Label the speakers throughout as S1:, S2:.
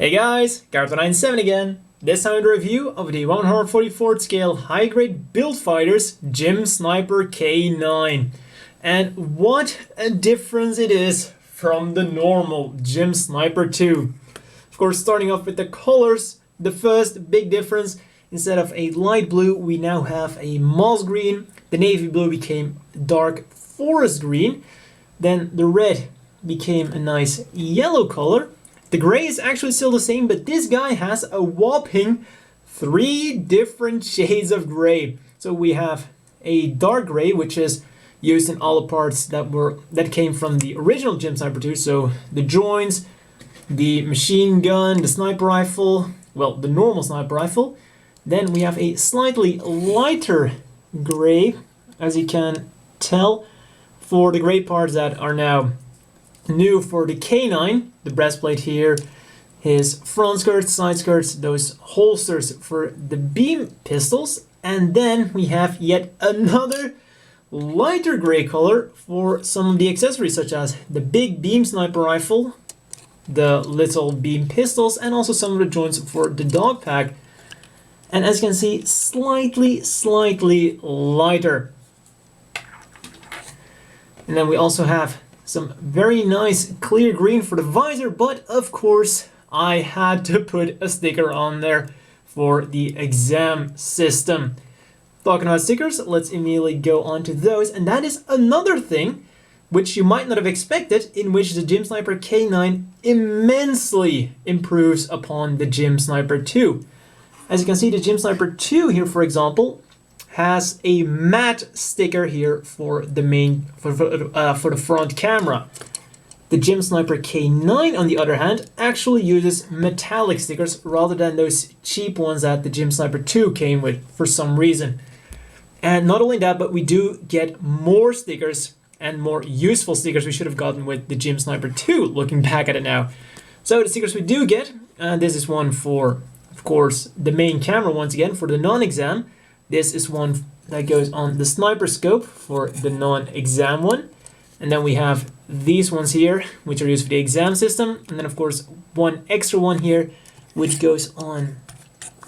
S1: Hey guys, Gareth97 again. This time with a review of the 144th scale high-grade build fighters GM Sniper K9. And what a difference it is from the normal GM Sniper 2. Of course, starting off with the colors, the first big difference, instead of a light blue, we now have a moss green. The navy blue became dark forest green. Then the red became a nice yellow color. The gray is actually still the same, but this guy has a whopping 3 different shades of gray. So we have a dark gray, which is used in all the parts that came from the original GM Sniper 2. So the joints, the machine gun, the sniper rifle, well, the normal sniper rifle. Then we have a slightly lighter gray, as you can tell, for the gray parts that are now new for the K9, the breastplate here, his front skirts, side skirts, those holsters for the beam pistols, and then we have yet another lighter gray color for some of the accessories, such as the big beam sniper rifle, the little beam pistols, and also some of the joints for the dog pack. And as you can see, slightly lighter. And then we also have some very nice clear green for the visor, but of course I had to put a sticker on there for the exam system. Talking about stickers, let's immediately go on to those, and that is another thing which you might not have expected, in which the GM Sniper K9 immensely improves upon the GM Sniper 2. As you can see, the GM Sniper 2 here, for example, has a matte sticker here for the for the front camera. The GM Sniper K9, on the other hand, actually uses metallic stickers rather than those cheap ones that the GM Sniper 2 came with for some reason. And not only that, but we do get more stickers and more useful stickers we should have gotten with the GM Sniper 2, looking back at it now. So the stickers we do get, this is one for, of course, the main camera once again for the non-exam. This is one that goes on the sniper scope for the non-exam one. And then we have these ones here, which are used for the exam system. And then, of course, one extra one here, which goes on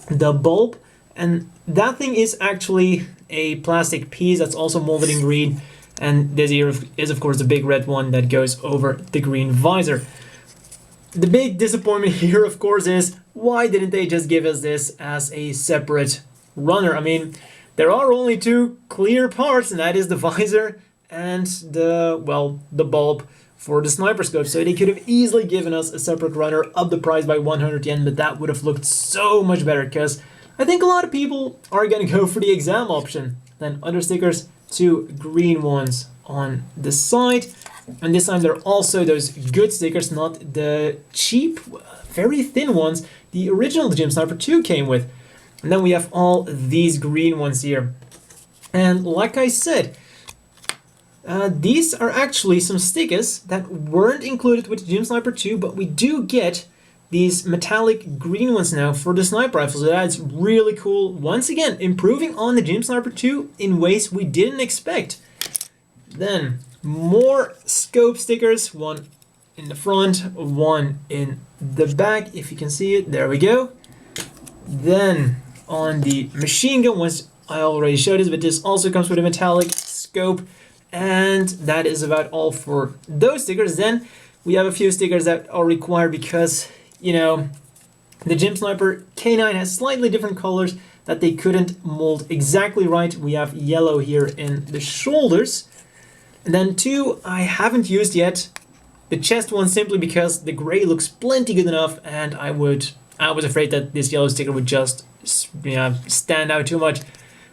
S1: the bulb. And that thing is actually a plastic piece that's also molded in green. And this here is, of course, the big red one that goes over the green visor. The big disappointment here, of course, is why didn't they just give us this as a separate runner? I mean, there are only 2 clear parts, and that is the visor and the bulb for the sniper scope. So they could have easily given us a separate runner, up the price by 100 yen, but that would have looked so much better, because I think a lot of people are going to go for the exam option. Then other stickers, 2 green ones on the side, and this time they're also those good stickers, not the cheap, very thin ones the original GM Sniper 2 came with. And then we have all these green ones here. And like I said, these are actually some stickers that weren't included with the GM Sniper 2, but we do get these metallic green ones now for the sniper rifle. So that's really cool. Once again, improving on the GM Sniper 2 in ways we didn't expect. Then more scope stickers, one in the front, one in the back, if you can see it. There we go. Then on the machine gun, once I already showed this, but this also comes with a metallic scope, and that is about all for those stickers. Then we have a few stickers that are required because, you know, the GM Sniper K9 has slightly different colors that they couldn't mold exactly right. We have yellow here in the shoulders, and then 2 I haven't used yet. The chest one, simply because the gray looks plenty good enough, and I was afraid that this yellow sticker would just stand out too much.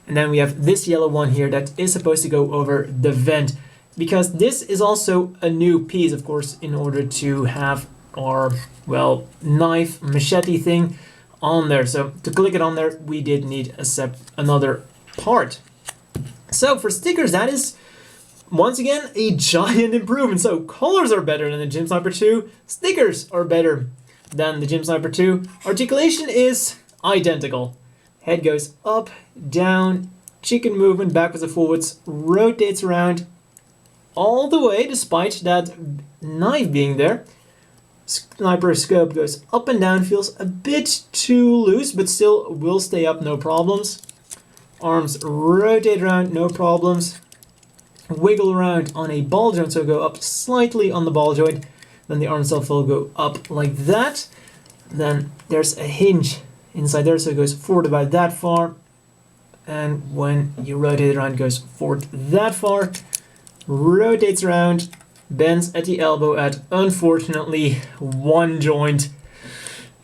S1: And then we have this yellow one here that is supposed to go over the vent, because this is also a new piece, of course, in order to have our, well, knife machete thing on there. So to click it on there, we did need another part. So for stickers, that is once again a giant improvement. So colors are better than the GM Sniper 2, stickers are better than the GM Sniper 2. Articulation is identical. Head goes up, down, chicken movement, backwards and forwards, rotates around all the way, despite that knife being there. Sniper scope goes up and down, feels a bit too loose, but still will stay up, no problems. Arms rotate around, no problems. Wiggle around on a ball joint, so go up slightly on the ball joint. Then the arm itself will go up like that. Then there's a hinge inside there, so it goes forward about that far. And when you rotate it around, it goes forward that far. Rotates around, bends at the elbow at, unfortunately, one joint.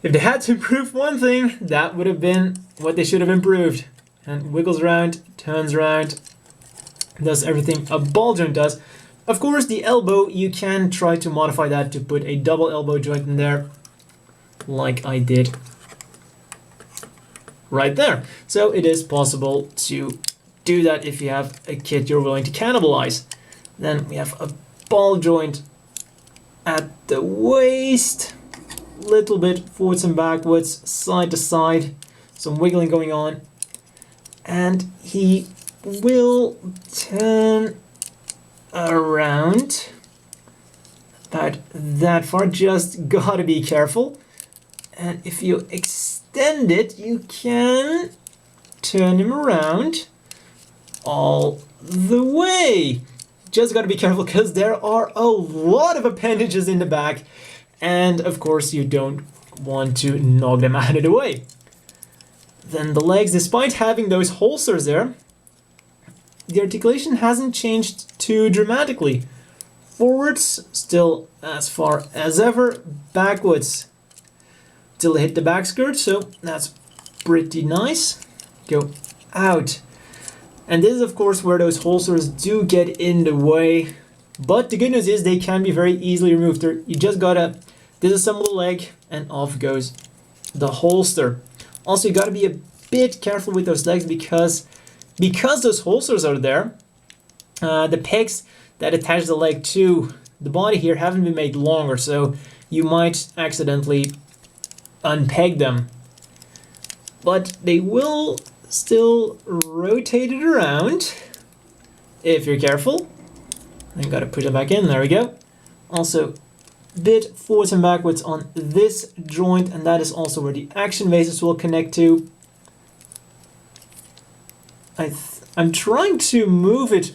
S1: If they had to improve one thing, that would have been what they should have improved. And wiggles around, turns around, does everything a ball joint does. Of course, the elbow, you can try to modify that to put a double elbow joint in there, like I did right there. So it is possible to do that if you have a kit you're willing to cannibalize. Then we have a ball joint at the waist, little bit forwards and backwards, side to side, some wiggling going on, and he will turn around about that far. Just gotta be careful, and if you extend it, you can turn him around all the way. Just gotta be careful because there are a lot of appendages in the back, and of course you don't want to knock them out of the way. Then the legs, despite having those holsters there, the articulation hasn't changed too dramatically. Forwards, still as far as ever. Backwards, till they hit the back skirt, so that's pretty nice. Go out. And this is, of course, where those holsters do get in the way. But the good news is they can be very easily removed. You just gotta disassemble the leg, and off goes the holster. Also, you gotta be a bit careful with those legs because those holsters are there. The pegs that attach the leg to the body here haven't been made longer, so you might accidentally unpeg them. But they will still rotate it around if you're careful. Then gotta put it back in, there we go. Also, bit forwards and backwards on this joint, and that is also where the action vases will connect to. I'm trying to move it,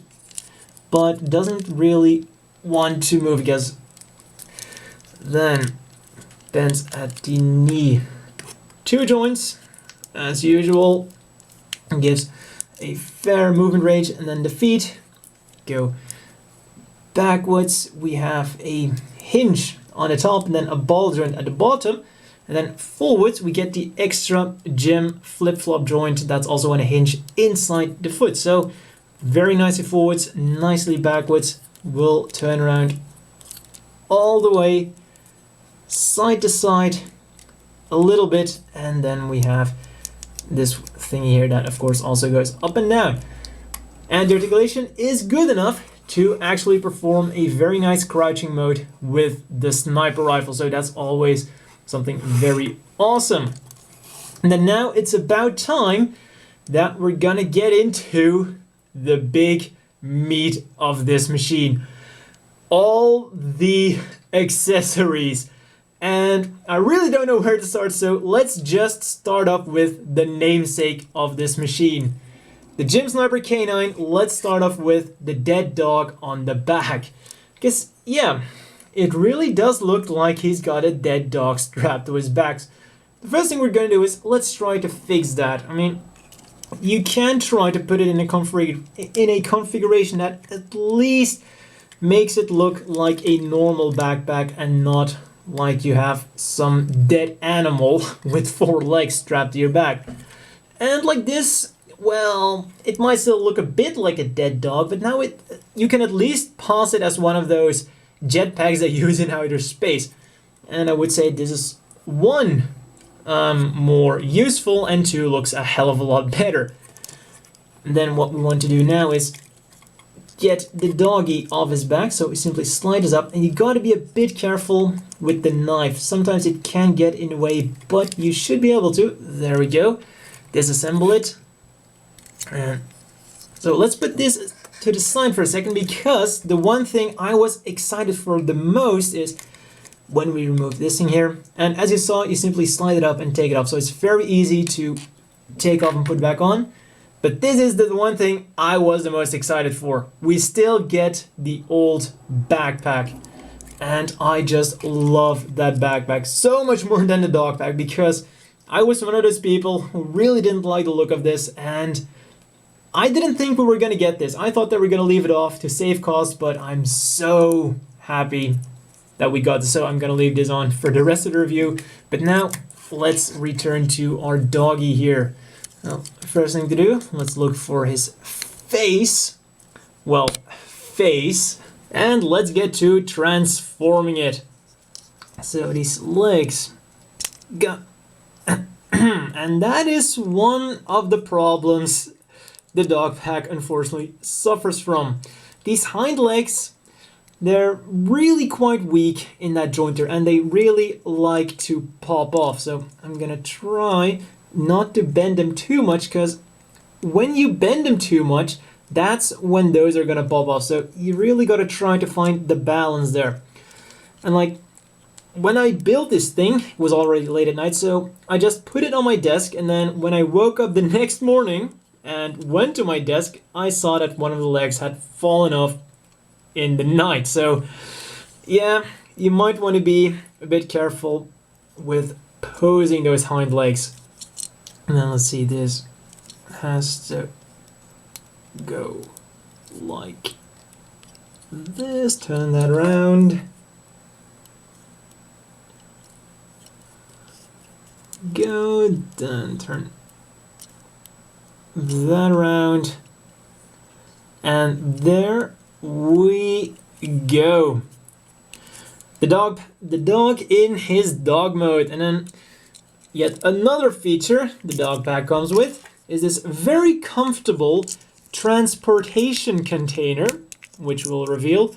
S1: but doesn't really want to move because then bends at the knee. Two joints, as usual, gives a fair movement range, and then the feet go backwards. We have a hinge on the top and then a ball joint at the bottom, and then forwards we get the extra gym flip-flop joint that's also on a hinge inside the foot. So very nicely forwards, nicely backwards, will turn around all the way, side to side a little bit, and then we have this thing here that of course also goes up and down. And the articulation is good enough to actually perform a very nice crouching mode with the sniper rifle, so that's always something very awesome. And then now it's about time that we're gonna get into the big meat of this machine. All the accessories. And I really don't know where to start, so let's just start off with the namesake of this machine. The GM Sniper K9, let's start off with the dead dog on the back. Because, yeah, it really does look like he's got a dead dog strapped to his back. The first thing we're going to do is, let's try to fix that. I mean, you can try to put it in a configuration that at least makes it look like a normal backpack and not like you have some dead animal with 4 legs strapped to your back. And like this, well, it might still look a bit like a dead dog, but now you can at least pass it as one of those jetpacks they use in outer space. And I would say this is 1, more useful, and 2, looks a hell of a lot better. And then what we want to do now is get the doggy off his back, so we simply slide this up, and you gotta be a bit careful with the knife. Sometimes it can get in the way, but you should be able to. There we go. Disassemble it. And so let's put this to the side for a second, because the one thing I was excited for the most is when we remove this thing here. And as you saw, you simply slide it up and take it off. So it's very easy to take off and put back on. But this is the one thing I was the most excited for. We still get the old backpack. And I just love that backpack so much more than the dog pack, because I was one of those people who really didn't like the look of this, and I didn't think we were going to get this. I thought that we were going to leave it off to save cost, but I'm so happy that we got this. So I'm going to leave this on for the rest of the review. But now let's return to our doggy here. Well, first thing to do, let's look for his face. Well, face. And let's get to transforming it. So these legs got... and that is one of the problems the dog pack unfortunately suffers from. These hind legs, they're really quite weak in that jointer, and they really like to pop off. So I'm gonna try not to bend them too much, because when you bend them too much, that's when those are gonna pop off. So you really gotta try to find the balance there. And like, when I built this thing, it was already late at night, so I just put it on my desk, and then when I woke up the next morning and went to my desk, I saw that one of the legs had fallen off in the night. So yeah, you might want to be a bit careful with posing those hind legs. And then let's see, this has to go like this. Turn that around. Go, then turn that around. And there we go. The dog in his dog mode. And then yet another feature the dog pack comes with is this very comfortable transportation container, which will reveal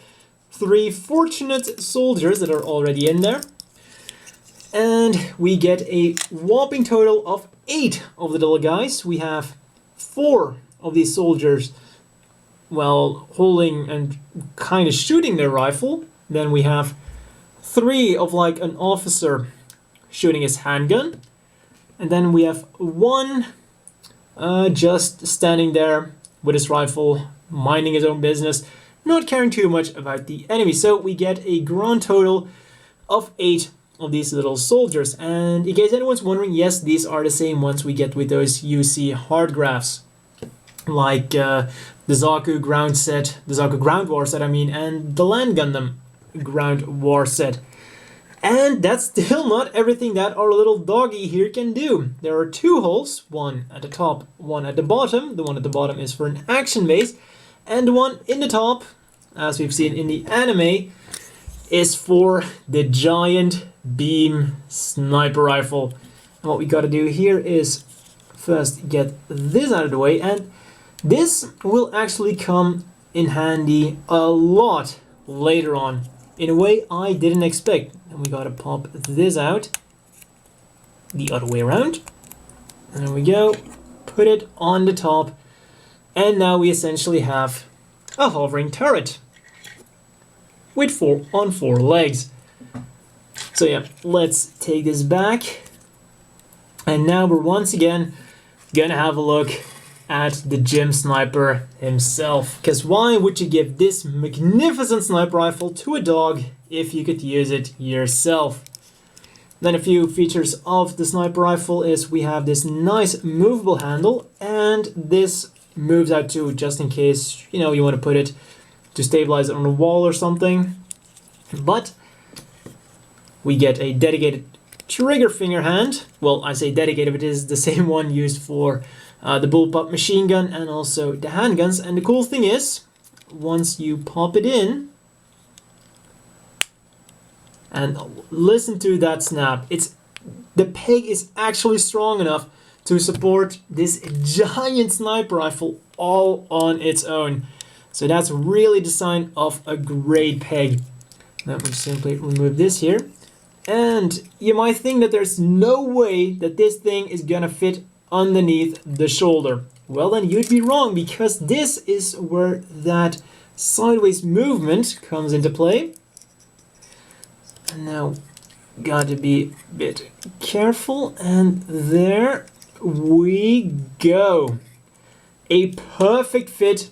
S1: 3 fortunate soldiers that are already in there. And we get a whopping total of 8 of the little guys. We have 4 of these soldiers, well, holding and kind of shooting their rifle. Then we have 3 of like an officer shooting his handgun. And then we have 1 just standing there with his rifle, minding his own business, not caring too much about the enemy. So we get a grand total of 8 of these little soldiers. And in case anyone's wondering, yes, these are the same ones we get with those UC hard graphs, like the Zaku ground set, the Zaku ground war set, I mean, and the Land Gundam ground war set. And that's still not everything that our little doggy here can do. There are 2 holes, one at the top, one at the bottom. The one at the bottom is for an action base, and the one in the top, as we've seen in the anime, is for the giant beam sniper rifle. And what we gotta do here is first get this out of the way, and this will actually come in handy a lot later on in a way I didn't expect. And we gotta pop this out the other way around. And there we go, put it on the top, and now we essentially have a hovering turret with 4 legs. So yeah, let's take this back. And now we're once again gonna have a look at the GM Sniper himself. Because why would you give this magnificent sniper rifle to a dog if you could use it yourself? Then a few features of the sniper rifle is we have this nice movable handle, and this moves out too, just in case, you know, you want to put it to stabilize it on a wall or something. But we get a dedicated trigger finger hand. Well, I say dedicated, but it is the same one used for the bullpup machine gun and also the handguns. And the cool thing is, once you pop it in, and listen to that snap, the peg is actually strong enough to support this giant sniper rifle all on its own. So that's really the sign of a great peg. Let me simply remove this here. And you might think that there's no way that this thing is gonna fit underneath the shoulder. Well, then you'd be wrong, because this is where that sideways movement comes into play. Now, got to be a bit careful, and there we go. A perfect fit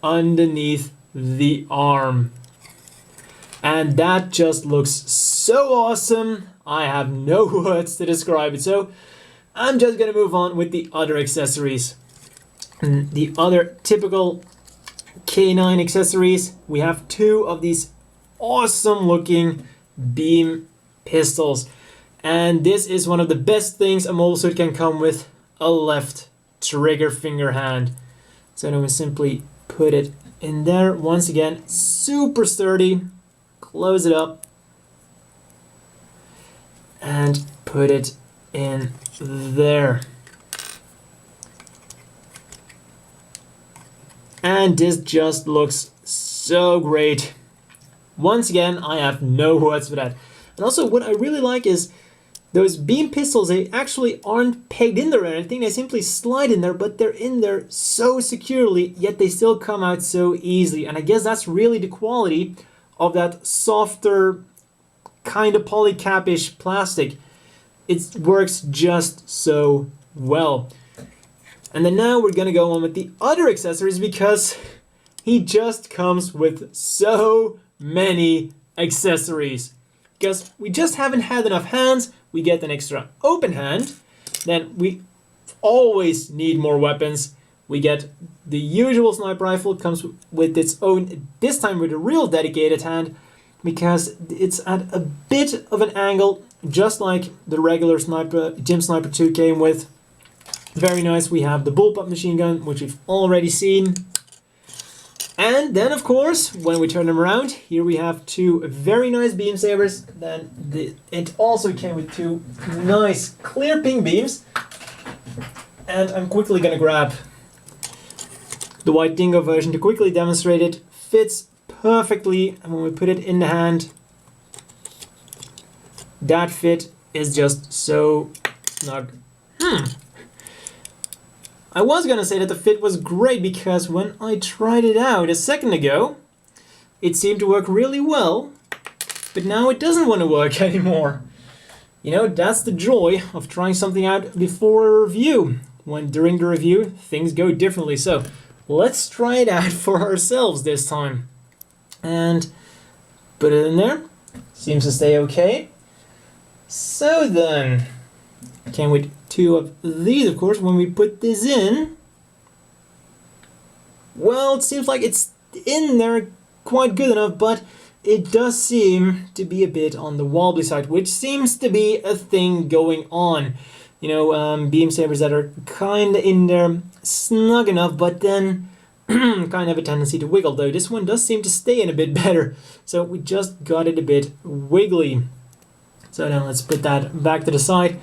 S1: underneath the arm. And that just looks so awesome. I have no words to describe it. So I'm just gonna move on with the other accessories. The other typical K9 accessories, we have two of these awesome looking beam pistols. And this is one of the best things a mobile suit can come with, a left trigger finger hand. So I'm going to simply put it in there. Once again, super sturdy. Close it up. And put it in there. And this just looks so great. Once again, I have no words for that. And also what I really like is those beam pistols, they actually aren't pegged in there or anything. They simply slide in there, but they're in there so securely, yet they still come out so easily. And I guess that's really the quality of that softer, kind of polycap-ish plastic. It works just so well. And then now we're gonna go on with the other accessories because he just comes with so many accessories. Because we just haven't had enough hands, we get an extra open hand, then we always need more weapons. We get the usual sniper rifle, comes with its own, this time with a real dedicated hand, because it's at a bit of an angle, just like the regular GM Sniper 2 came with. Very nice. We have the bullpup machine gun, which we've already seen. And then, of course, when we turn them around, here we have two very nice beam sabers. Then it also came with two nice clear ping beams. And I'm quickly going to grab the white dingo version to quickly demonstrate it. Fits perfectly, and when we put it in the hand, that fit is just so snug. I was gonna say that the fit was great because when I tried it out a second ago, it seemed to work really well, but now it doesn't want to work anymore. You know, that's the joy of trying something out before a review. When during the review, things go differently. So let's try it out for ourselves this time. And put it in there. Seems to stay okay. So then, came with two of these, of course. When we put this in, well, it seems like it's in there quite good enough, but it does seem to be a bit on the wobbly side, which seems to be a thing going on. You know, beam sabers that are kind of in there snug enough, but then kind of have a tendency to wiggle, though this one does seem to stay in a bit better. So we just got it a bit wiggly. So now let's put that back to the side.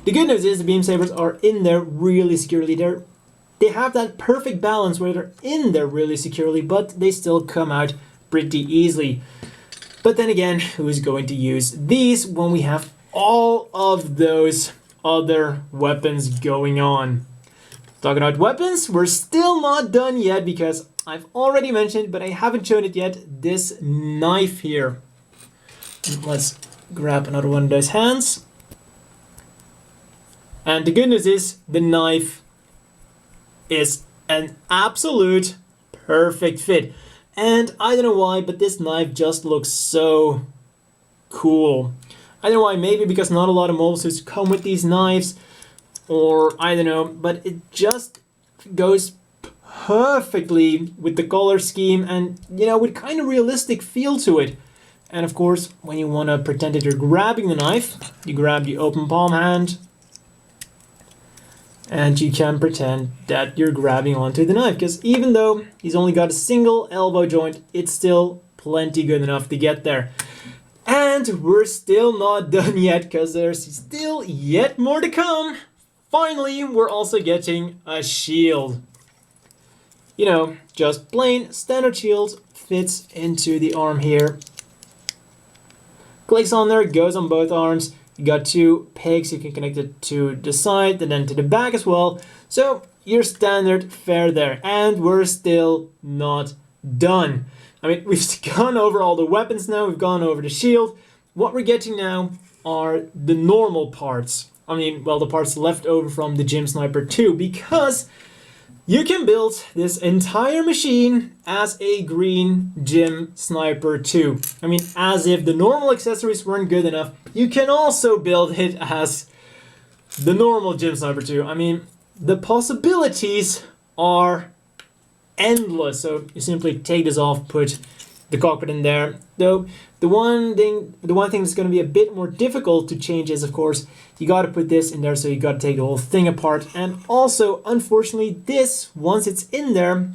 S1: The good news is the beam sabers are in there really securely. They have that perfect balance where they're in there really securely, but they still come out pretty easily. But then again, who's going to use these when we have all of those other weapons going on? Talking about weapons, we're still not done yet because I've already mentioned, but I haven't shown it yet, this knife here. Let's grab another one of those hands. And the good news is the knife is an absolute perfect fit. And I don't know why, but this knife just looks so cool. I don't know why, maybe because not a lot of mobile suits come with these knives, or I don't know, but it just goes perfectly with the color scheme and, you know, with kind of realistic feel to it. And of course, when you want to pretend that you're grabbing the knife, you grab the open palm hand, and you can pretend that you're grabbing onto the knife, because even though he's only got a single elbow joint, it's still plenty good enough to get there. And we're still not done yet, because there's still yet more to come. Finally, we're also getting a shield. You know, just plain standard shield, fits into the arm here. Clicks on there, goes on both arms. You got two pegs, you can connect it to the side and then to the back as well. So your standard fare there. And we're still not done. I mean, we've gone over all the weapons now, we've gone over the shield. what we're getting now are the normal parts. I mean, well, the parts left over from the GM Sniper 2, because you can build this entire machine as a green GM Sniper 2. I mean, as if the normal accessories weren't good enough, you can also build it as the normal GM Sniper 2. I mean, the possibilities are endless. So you simply take this off, put the cockpit in there. Though the one thing that's going to be a bit more difficult to change is, of course, you got to put this in there, so you got to take the whole thing apart. And also, unfortunately, this, once it's in there,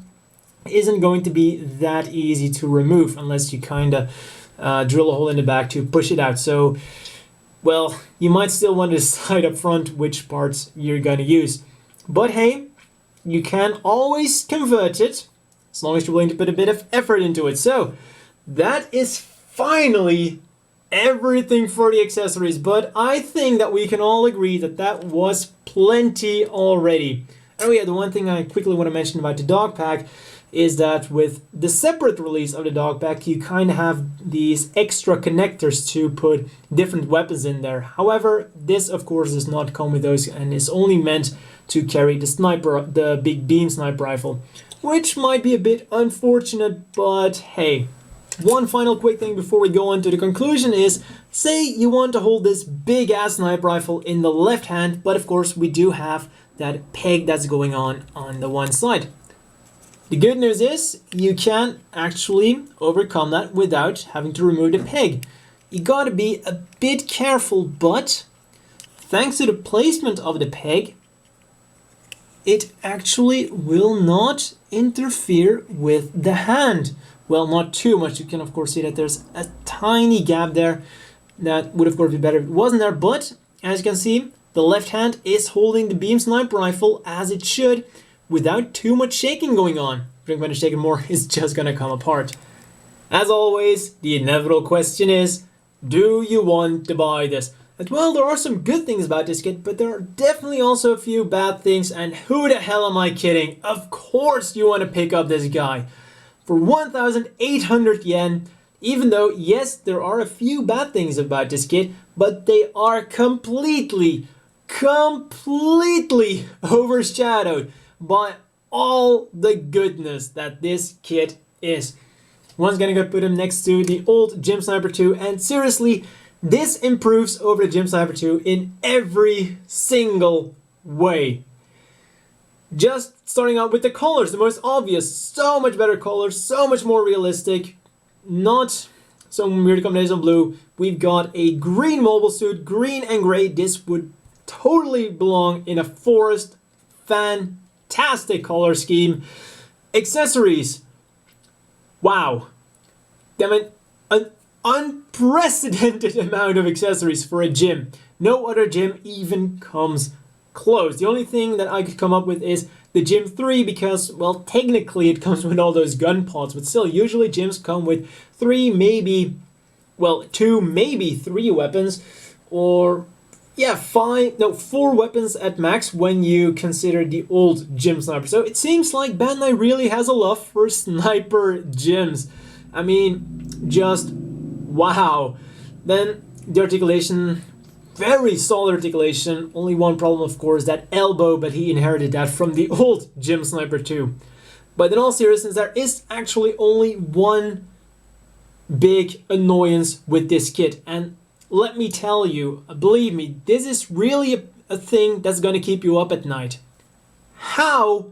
S1: isn't going to be that easy to remove unless you kind of drill a hole in the back to push it out. So, well, you might still want to decide up front which parts you're going to use. But hey, you can always convert it as long as you're willing to put a bit of effort into it. So that is finally everything for the accessories, but I think that we can all agree that that was plenty already. Oh yeah, the one thing I quickly want to mention about the dog pack is that with the separate release of the dog pack, you kind of have these extra connectors to put different weapons in there. However, this of course does not come with those and is only meant to carry the big beam sniper rifle, which might be a bit unfortunate, but hey. One final quick thing before we go on to the conclusion is, say you want to hold this big ass sniper rifle in the left hand, but of course we do have that peg that's going on the one side. The good news is you can actually overcome that without having to remove the peg. You gotta be a bit careful, but thanks to the placement of the peg, it actually will not interfere with the hand. Well, not too much. You can of course see that there's a tiny gap there. That would of course be better if it wasn't there, but as you can see, the left hand is holding the beam sniper rifle as it should without too much shaking going on. If you're going to shake it more, it's just going to come apart. As always, the inevitable question is, do you want to buy this? And well, there are some good things about this kit, but there are definitely also a few bad things, and who the hell am I kidding? Of course you want to pick up this guy. For 1,800 yen, even though, yes, there are a few bad things about this kit, but they are completely overshadowed by all the goodness that this kit is. One's gonna go put him next to the old GM Sniper 2, and seriously, this improves over the GM Sniper 2 in every single way. Just starting out with the colors, the most obvious, so much better colors, so much more realistic, not some weird combination of blue. We've got a green mobile suit, green and gray. This would totally belong in a forest. Fantastic color scheme. Accessories. Wow. I mean, an unprecedented amount of accessories for a gym. No other gym even comes close. The only thing that I could come up with is the Gym 3 because, well, technically it comes with all those gun pods, but still, usually gyms come with 2, maybe 3 weapons, or yeah, 4 weapons at max when you consider the old Gym Sniper. So it seems like Bandai really has a love for sniper gyms. I mean, just wow. Then the articulation, very solid articulation. Only one problem, of course, that elbow, but he inherited that from the old GM Sniper 2. But in all seriousness, there is actually only one big annoyance with this kit. And let me tell you, believe me, this is really a thing that's going to keep you up at night. How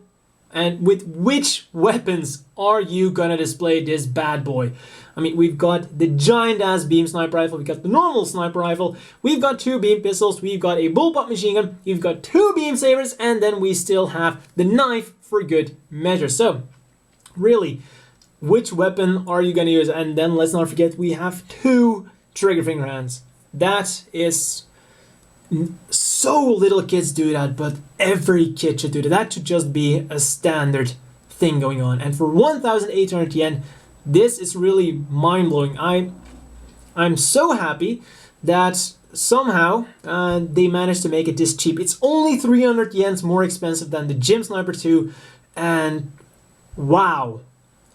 S1: and with which weapons are you going to display this bad boy? I mean, we've got the giant-ass beam sniper rifle, we've got the normal sniper rifle, we've got 2 beam pistols, we've got a bullpup machine gun, you've got 2 beam sabers, and then we still have the knife for good measure. So, really, which weapon are you going to use? And then let's not forget, we have 2 trigger finger hands. That is... so little kits do that, but every kit should do that. That should just be a standard thing going on. And for 1,800 yen, this is really mind-blowing. I'm so happy that somehow they managed to make it this cheap. It's only 300 yens more expensive than the GM Sniper 2, and wow.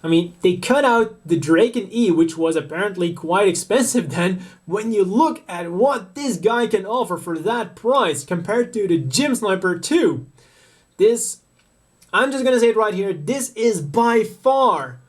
S1: I mean, they cut out the Drake and E, which was apparently quite expensive then. When you look at what this guy can offer for that price compared to the GM Sniper 2, this, I'm just gonna say it right here, this is by far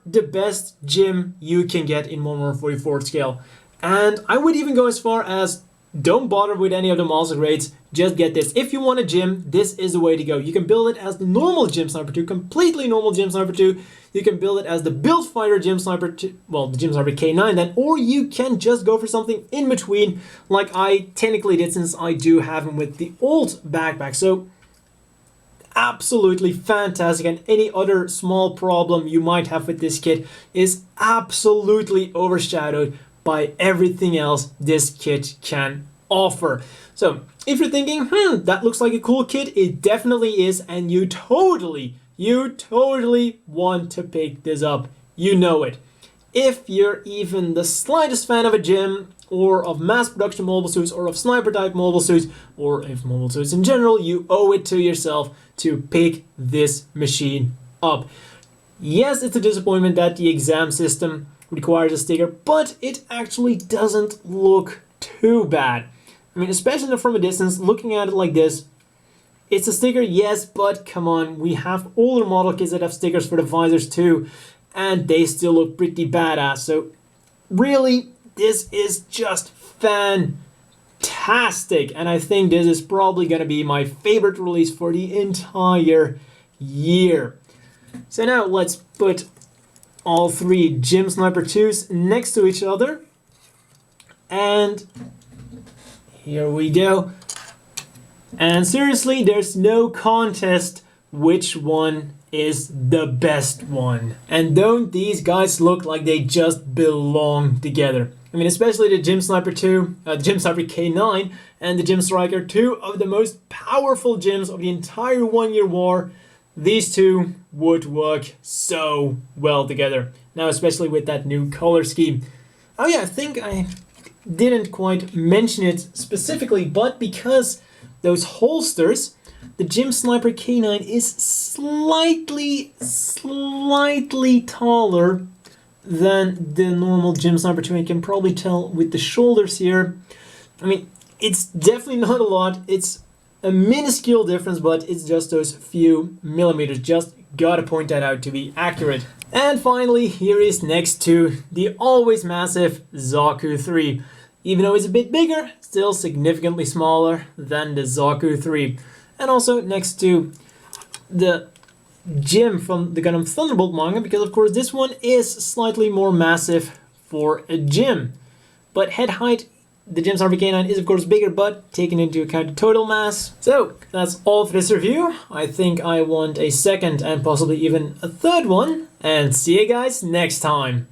S1: the best GM you can get in 1/144 scale. And I would even go as far as don't bother with any of the monster grades, just get this. If you want a GM, this is the way to go. You can build it as the normal GM Sniper 2, completely normal GM Sniper 2. You can build it as the Build Fighter GM Sniper 2, well, the GM Sniper K9 then, or you can just go for something in between, like I technically did since I do have him with the old backpack. So, absolutely fantastic, and any other small problem you might have with this kit is absolutely overshadowed by everything else this kit can offer. So if you're thinking, that looks like a cool kit, it definitely is, and you totally want to pick this up. You know it. If you're even the slightest fan of a GM, or of mass production mobile suits, or of sniper type mobile suits, or of mobile suits in general, you owe it to yourself to pick this machine up. Yes, it's a disappointment that the exam system requires a sticker, but it actually doesn't look too bad. I mean, especially from a distance, looking at it like this, it's a sticker, yes, but come on, we have older model kits that have stickers for the visors too, and they still look pretty badass. So really, this is just fantastic, and I think this is probably going to be my favorite release for the entire year. So now let's put all three GM Sniper 2s next to each other, and here we go. And seriously, there's no contest which one is the best one. And don't these guys look like they just belong together? I mean, especially the GM Sniper 2, the GM Sniper K9, and the GM Striker, two of the most powerful GMs of the entire 1 year war. These two would work so well together. Now, especially with that new color scheme. Oh yeah, I think I didn't quite mention it specifically, but because those holsters, the GM Sniper K9 is slightly taller than the normal GM Sniper 2. You can probably tell with the shoulders here. I mean, it's definitely not a lot. It's a minuscule difference, but it's just those few millimeters. Just gotta point that out to be accurate. And finally, here is next to the always massive Zaku 3. Even though it's a bit bigger, still significantly smaller than the Zaku 3. And also next to the GM from the Gundam Thunderbolt manga, because of course this one is slightly more massive for a GM. But head height, the GM Sniper K9 is of course bigger, but taking into account the total mass. So that's all for this review. I think I want a second and possibly even a third one. And see you guys next time.